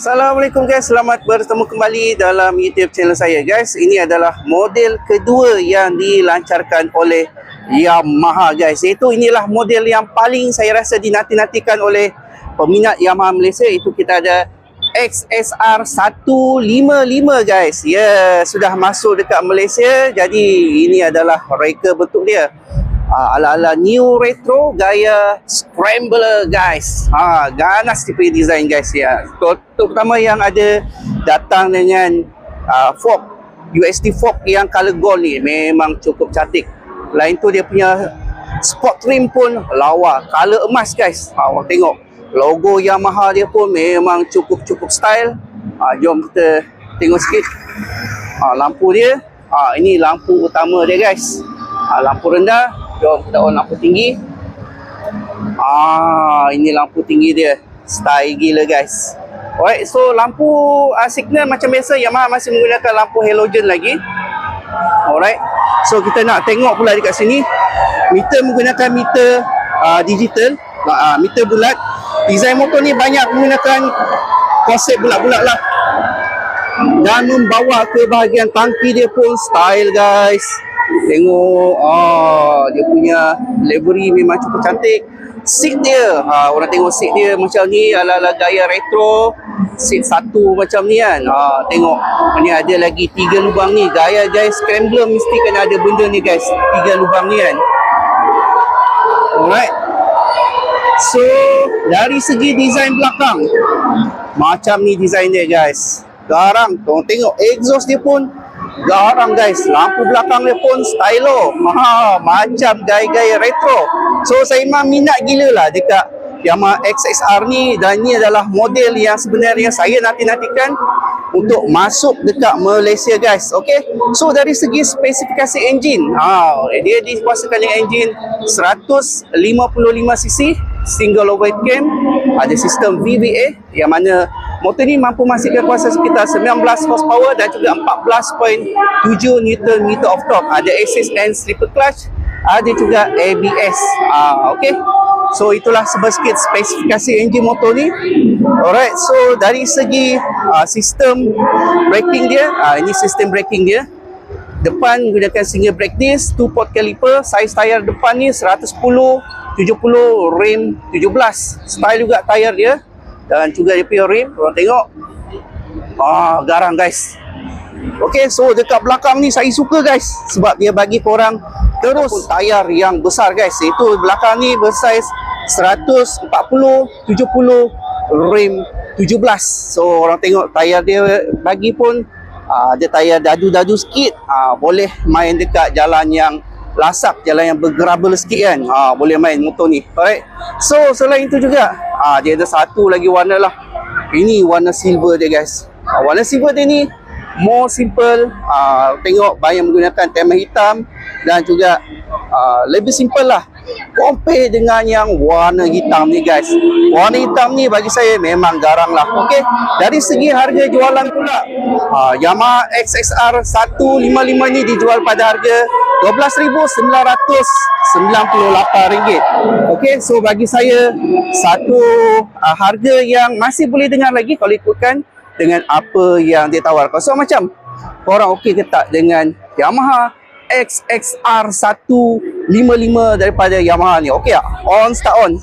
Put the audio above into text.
Assalamualaikum guys, selamat bertemu kembali dalam YouTube channel saya guys. Ini adalah model kedua yang dilancarkan oleh Yamaha guys. Inilah model yang paling saya rasa dinanti-nantikan oleh peminat Yamaha Malaysia. Itu kita ada XSR 155 guys. Ya, sudah masuk dekat Malaysia. Jadi ini adalah reka bentuk dia. Ala-ala new retro gaya scrambler guys. Ganas tipe design guys ya. Terutama yang ada datang dengan fork USD fork yang color gold ni memang cukup cantik. Lain tu dia punya sport trim pun lawa, color emas guys. Awak tengok logo Yamaha dia pun memang cukup style. Jom kita tengok sikit. Lampu dia. Ini lampu utama dia guys. Lampu rendah. Jom kita on lampu tinggi. Ini lampu tinggi dia. Style gila guys. Alright, so lampu signal macam biasa Yamaha masih menggunakan lampu halogen lagi. Alright. So kita nak tengok pula dekat sini. Meter menggunakan meter digital, meter bulat. Design motor ni banyak menggunakan konsep bulat-bulat lah. Dan membawa ke bahagian tangki dia pun style guys. Tengok dia punya livery memang cukup cantik. Seat dia, orang tengok seat dia macam ni ala-ala gaya retro. Seat satu macam ni kan. Tengok ni ada lagi 3 lubang ni. Gaya scrambler mesti kena ada benda ni guys, 3 lubang ni kan. Alright. So dari segi design belakang macam ni design dia guys. Garang, tengok exhaust dia pun garang guys. Lampu belakang dia pun stylo. Macam gaya-gaya retro. So saya memang minat gila lah dekat Yamaha XSR ni. Dan ni adalah model yang sebenarnya saya nanti-nantikan untuk masuk dekat Malaysia guys. Okay. So dari segi spesifikasi enjin, dia dikuasakan dengan enjin 155cc single overhead cam. Ada sistem VVA yang mana motor ni mampu menghasilkan kuasa sekitar 19 horsepower dan juga 14.7 Nm of torque. Ada assist and slipper clutch. Ada juga ABS. Okay. So itulah sedikit spesifikasi enjin motor ni. Alright. So dari segi sistem braking dia, ini sistem braking dia. Depan menggunakan single brake disc, 2-port caliper. Saiz tayar depan ni 110, 70, rim 17. Style juga tayar dia. Dan juga dia punya rim, korang tengok. Garang guys. Okay, so dekat belakang ni saya suka guys. Sebab dia bagi korang terus tayar yang besar guys. Itu belakang ni bersaiz 140, 70, rim 17. So orang tengok tayar dia bagi pun ada tayar dadu-dadu sikit. Boleh main dekat jalan yang lasak, jalan yang bergerabel sikit kan. Boleh main motor ni. Alright. So selain itu juga dia ada satu lagi warna lah. Ini warna silver dia guys. Warna silver dia ni more simple. Tengok banyak menggunakan tema hitam. Dan juga lebih simple lah compare dengan yang warna hitam ni guys. Warna hitam ni bagi saya memang garang lah. Okay. Dari segi harga jualan pula, Yamaha XSR 155 ni dijual pada harga RM12,998. Okay. So bagi saya satu harga yang masih boleh dengar lagi kalau ikutkan dengan apa yang dia tawarkan. So macam korang okey ke tak dengan Yamaha XSR 155 daripada Yamaha ni? Okey tak? On, start on.